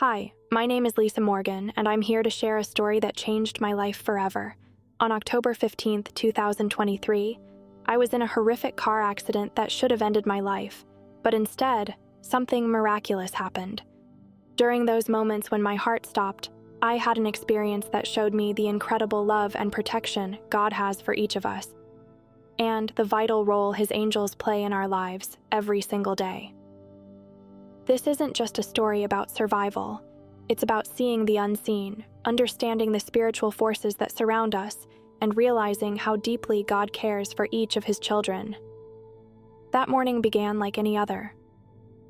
Hi, my name is Lisa Morgan, and I'm here to share a story that changed my life forever. On October 15th, 2023, I was in a horrific car accident that should have ended my life, but instead, something miraculous happened. During those moments when my heart stopped, I had an experience that showed me the incredible love and protection God has for each of us, and the vital role His angels play in our lives every single day. This isn't just a story about survival. It's about seeing the unseen, understanding the spiritual forces that surround us, and realizing how deeply God cares for each of His children. That morning began like any other.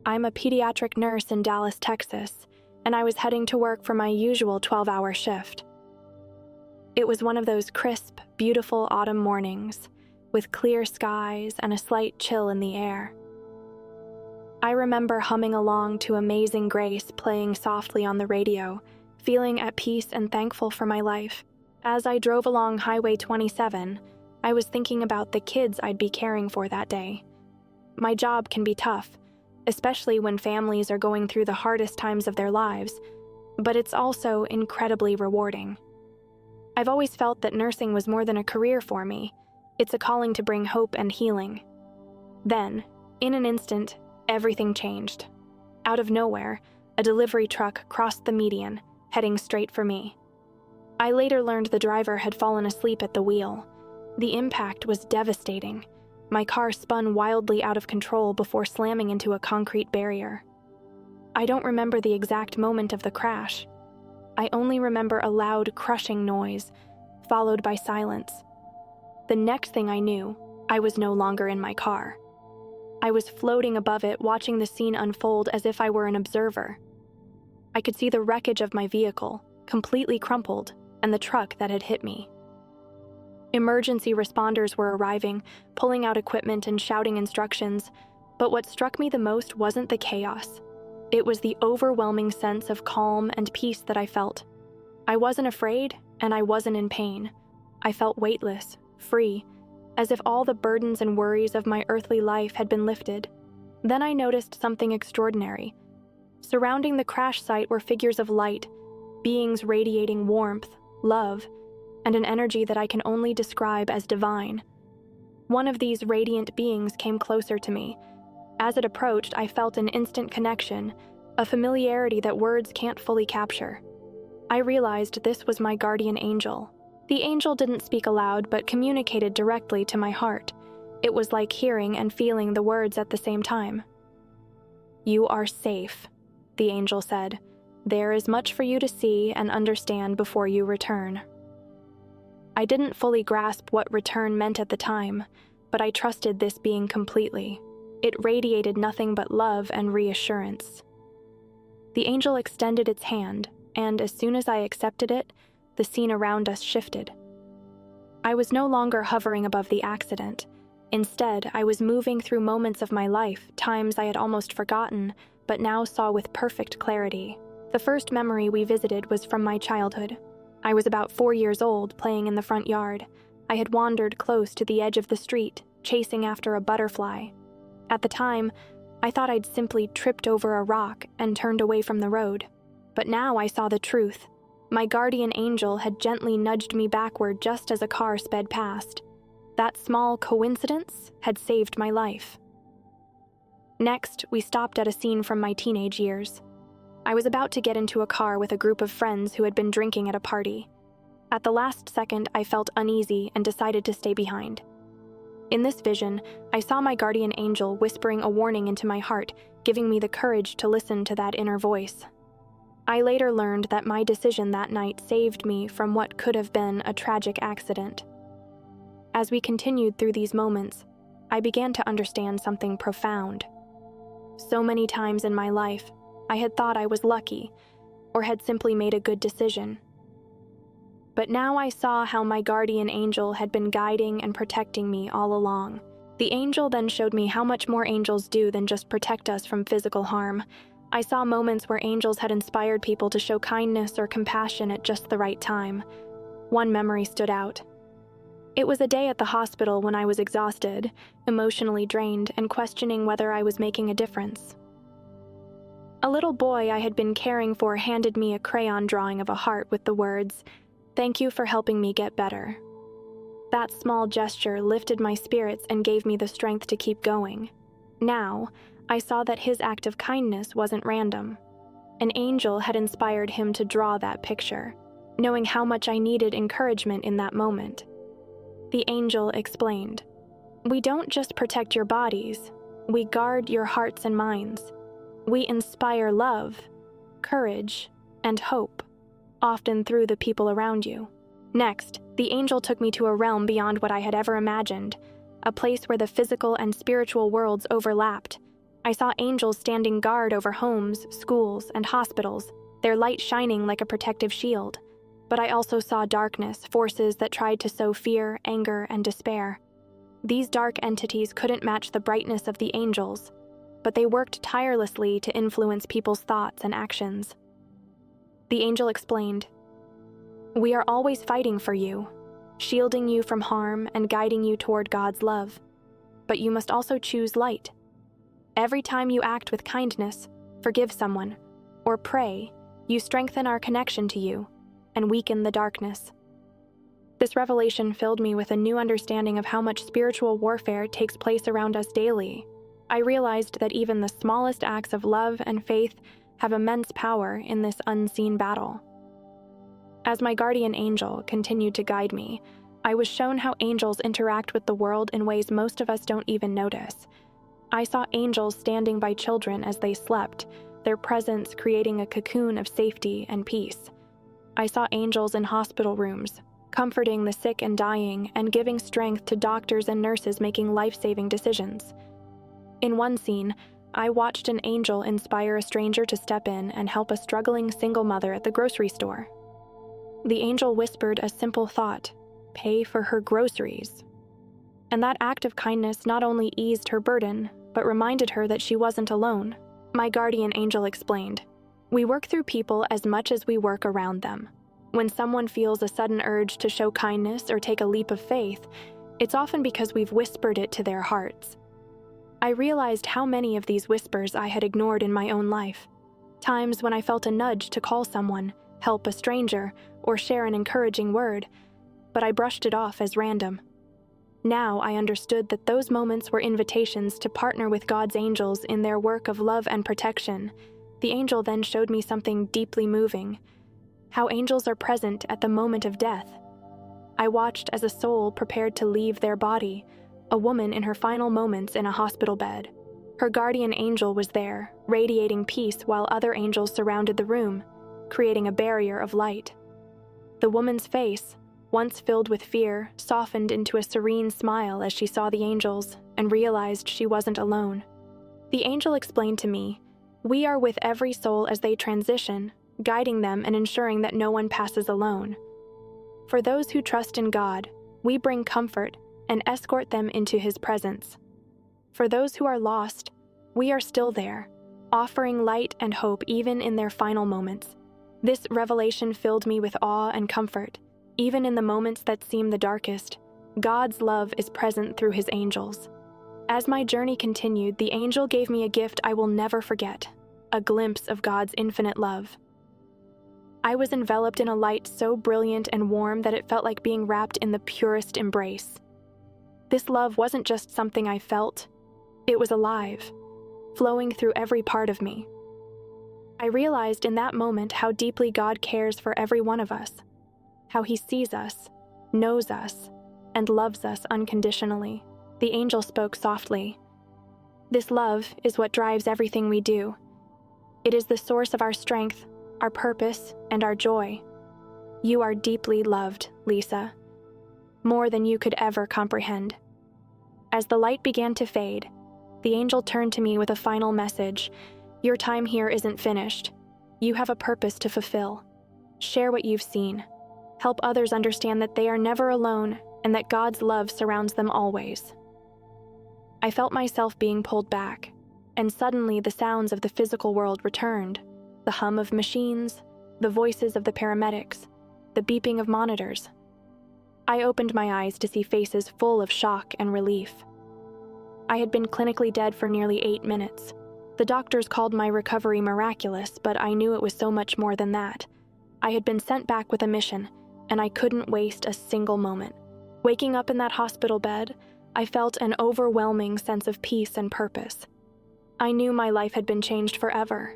I'm a pediatric nurse in Dallas, Texas, and I was heading to work for my usual 12-hour shift. It was one of those crisp, beautiful autumn mornings, with clear skies and a slight chill in the air. I remember humming along to Amazing Grace playing softly on the radio, feeling at peace and thankful for my life. As I drove along Highway 27, I was thinking about the kids I'd be caring for that day. My job can be tough, especially when families are going through the hardest times of their lives, but it's also incredibly rewarding. I've always felt that nursing was more than a career for me. It's a calling to bring hope and healing. Then, in an instant, everything changed. Out of nowhere, a delivery truck crossed the median, heading straight for me. I later learned the driver had fallen asleep at the wheel. The impact was devastating. My car spun wildly out of control before slamming into a concrete barrier. I don't remember the exact moment of the crash. I only remember a loud, crushing noise, followed by silence. The next thing I knew, I was no longer in my car. I was floating above it, watching the scene unfold as if I were an observer. I could see the wreckage of my vehicle, completely crumpled, and the truck that had hit me. Emergency responders were arriving, pulling out equipment and shouting instructions, but what struck me the most wasn't the chaos. It was the overwhelming sense of calm and peace that I felt. I wasn't afraid, and I wasn't in pain. I felt weightless, free, as if all the burdens and worries of my earthly life had been lifted. Then I noticed something extraordinary. Surrounding the crash site were figures of light, beings radiating warmth, love, and an energy that I can only describe as divine. One of these radiant beings came closer to me. As it approached, I felt an instant connection, a familiarity that words can't fully capture. I realized this was my guardian angel. The angel didn't speak aloud, but communicated directly to my heart. It was like hearing and feeling the words at the same time. "You are safe," the angel said. "There is much for you to see and understand before you return." I didn't fully grasp what return meant at the time, but I trusted this being completely. It radiated nothing but love and reassurance. The angel extended its hand, and as soon as I accepted it, the scene around us shifted. I was no longer hovering above the accident. Instead, I was moving through moments of my life, times I had almost forgotten, but now saw with perfect clarity. The first memory we visited was from my childhood. I was about 4 years old, playing in the front yard. I had wandered close to the edge of the street, chasing after a butterfly. At the time, I thought I'd simply tripped over a rock and turned away from the road. But now I saw the truth. My guardian angel had gently nudged me backward just as a car sped past. That small coincidence had saved my life. Next, we stopped at a scene from my teenage years. I was about to get into a car with a group of friends who had been drinking at a party. At the last second, I felt uneasy and decided to stay behind. In this vision, I saw my guardian angel whispering a warning into my heart, giving me the courage to listen to that inner voice. I later learned that my decision that night saved me from what could have been a tragic accident. As we continued through these moments, I began to understand something profound. So many times in my life, I had thought I was lucky, or had simply made a good decision. But now I saw how my guardian angel had been guiding and protecting me all along. The angel then showed me how much more angels do than just protect us from physical harm. I saw moments where angels had inspired people to show kindness or compassion at just the right time. One memory stood out. It was a day at the hospital when I was exhausted, emotionally drained, and questioning whether I was making a difference. A little boy I had been caring for handed me a crayon drawing of a heart with the words, "Thank you for helping me get better." That small gesture lifted my spirits and gave me the strength to keep going. Now, I saw that his act of kindness wasn't random. An angel had inspired him to draw that picture, knowing how much I needed encouragement in that moment. The angel explained, "We don't just protect your bodies, we guard your hearts and minds. We inspire love, courage, and hope, often through the people around you." Next, the angel took me to a realm beyond what I had ever imagined, a place where the physical and spiritual worlds overlapped. I saw angels standing guard over homes, schools, and hospitals, their light shining like a protective shield. But I also saw darkness, forces that tried to sow fear, anger, and despair. These dark entities couldn't match the brightness of the angels, but they worked tirelessly to influence people's thoughts and actions. The angel explained, "We are always fighting for you, shielding you from harm and guiding you toward God's love. But you must also choose light. Every time you act with kindness, forgive someone, or pray, you strengthen our connection to you and weaken the darkness." This revelation filled me with a new understanding of how much spiritual warfare takes place around us daily. I realized that even the smallest acts of love and faith have immense power in this unseen battle. As my guardian angel continued to guide me, I was shown how angels interact with the world in ways most of us don't even notice. I saw angels standing by children as they slept, their presence creating a cocoon of safety and peace. I saw angels in hospital rooms, comforting the sick and dying and giving strength to doctors and nurses making life-saving decisions. In one scene, I watched an angel inspire a stranger to step in and help a struggling single mother at the grocery store. The angel whispered a simple thought, "Pay for her groceries." And that act of kindness not only eased her burden, but reminded her that she wasn't alone. My guardian angel explained, "We work through people as much as we work around them. When someone feels a sudden urge to show kindness or take a leap of faith, it's often because we've whispered it to their hearts." I realized how many of these whispers I had ignored in my own life. Times when I felt a nudge to call someone, help a stranger, or share an encouraging word, but I brushed it off as random. Now I understood that those moments were invitations to partner with God's angels in their work of love and protection. The angel then showed me something deeply moving, how angels are present at the moment of death. I watched as a soul prepared to leave their body, a woman in her final moments in a hospital bed. Her guardian angel was there, radiating peace while other angels surrounded the room, creating a barrier of light. The woman's face, once filled with fear, softened into a serene smile as she saw the angels and realized she wasn't alone. The angel explained to me, "We are with every soul as they transition, guiding them and ensuring that no one passes alone. For those who trust in God, we bring comfort and escort them into His presence. For those who are lost, we are still there, offering light and hope even in their final moments." This revelation filled me with awe and comfort. Even in the moments that seem the darkest, God's love is present through His angels. As my journey continued, the angel gave me a gift I will never forget, a glimpse of God's infinite love. I was enveloped in a light so brilliant and warm that it felt like being wrapped in the purest embrace. This love wasn't just something I felt, it was alive, flowing through every part of me. I realized in that moment how deeply God cares for every one of us, how He sees us, knows us, and loves us unconditionally. The angel spoke softly. "This love is what drives everything we do. It is the source of our strength, our purpose, and our joy. You are deeply loved, Lisa, more than you could ever comprehend." As the light began to fade, the angel turned to me with a final message. "Your time here isn't finished. You have a purpose to fulfill. Share what you've seen. Help others understand that they are never alone and that God's love surrounds them always." I felt myself being pulled back, and suddenly the sounds of the physical world returned. The hum of machines, the voices of the paramedics, the beeping of monitors. I opened my eyes to see faces full of shock and relief. I had been clinically dead for nearly 8 minutes. The doctors called my recovery miraculous, but I knew it was so much more than that. I had been sent back with a mission, and I couldn't waste a single moment. Waking up in that hospital bed, I felt an overwhelming sense of peace and purpose. I knew my life had been changed forever.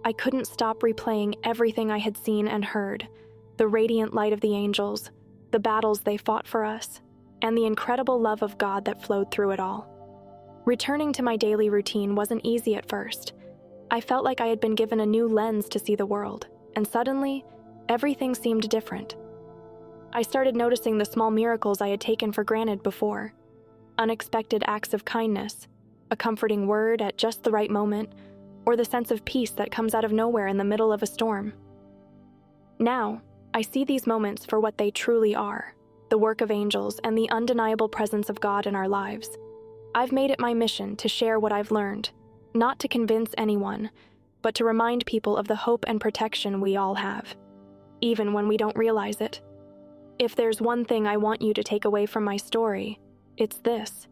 I couldn't stop replaying everything I had seen and heard, the radiant light of the angels, the battles they fought for us, and the incredible love of God that flowed through it all. Returning to my daily routine wasn't easy at first. I felt like I had been given a new lens to see the world, and suddenly, everything seemed different. I started noticing the small miracles I had taken for granted before. Unexpected acts of kindness, a comforting word at just the right moment, or the sense of peace that comes out of nowhere in the middle of a storm. Now, I see these moments for what they truly are, the work of angels and the undeniable presence of God in our lives. I've made it my mission to share what I've learned, not to convince anyone, but to remind people of the hope and protection we all have, even when we don't realize it. If there's one thing I want you to take away from my story, it's this: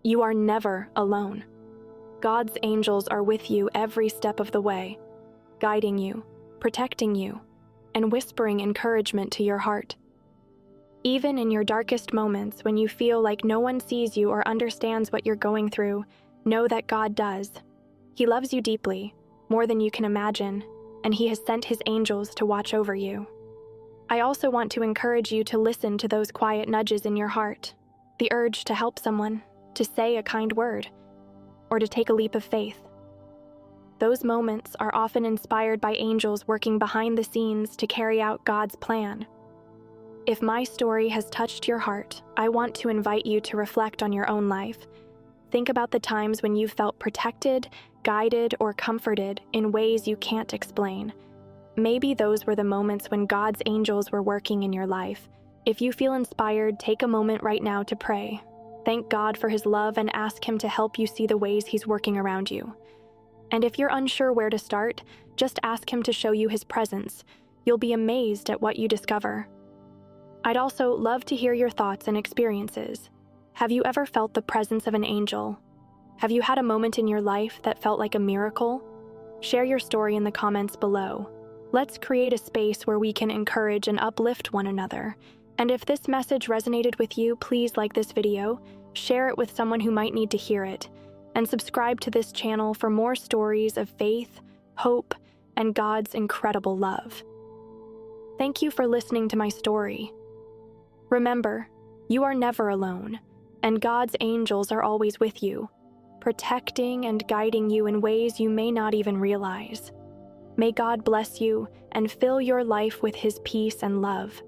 you are never alone. God's angels are with you every step of the way, guiding you, protecting you, and whispering encouragement to your heart. Even in your darkest moments, when you feel like no one sees you or understands what you're going through, know that God does. He loves you deeply, more than you can imagine, and He has sent His angels to watch over you. I also want to encourage you to listen to those quiet nudges in your heart, the urge to help someone, to say a kind word, or to take a leap of faith. Those moments are often inspired by angels working behind the scenes to carry out God's plan. If my story has touched your heart, I want to invite you to reflect on your own life. Think about the times when you felt protected, guided, or comforted in ways you can't explain. Maybe those were the moments when God's angels were working in your life. If you feel inspired, take a moment right now to pray. Thank God for His love and ask Him to help you see the ways He's working around you. And if you're unsure where to start, just ask Him to show you His presence. You'll be amazed at what you discover. I'd also love to hear your thoughts and experiences. Have you ever felt the presence of an angel? Have you had a moment in your life that felt like a miracle? Share your story in the comments below. Let's create a space where we can encourage and uplift one another. And if this message resonated with you, please like this video, share it with someone who might need to hear it, and subscribe to this channel for more stories of faith, hope, and God's incredible love. Thank you for listening to my story. Remember, you are never alone, and God's angels are always with you, protecting and guiding you in ways you may not even realize. May God bless you and fill your life with His peace and love.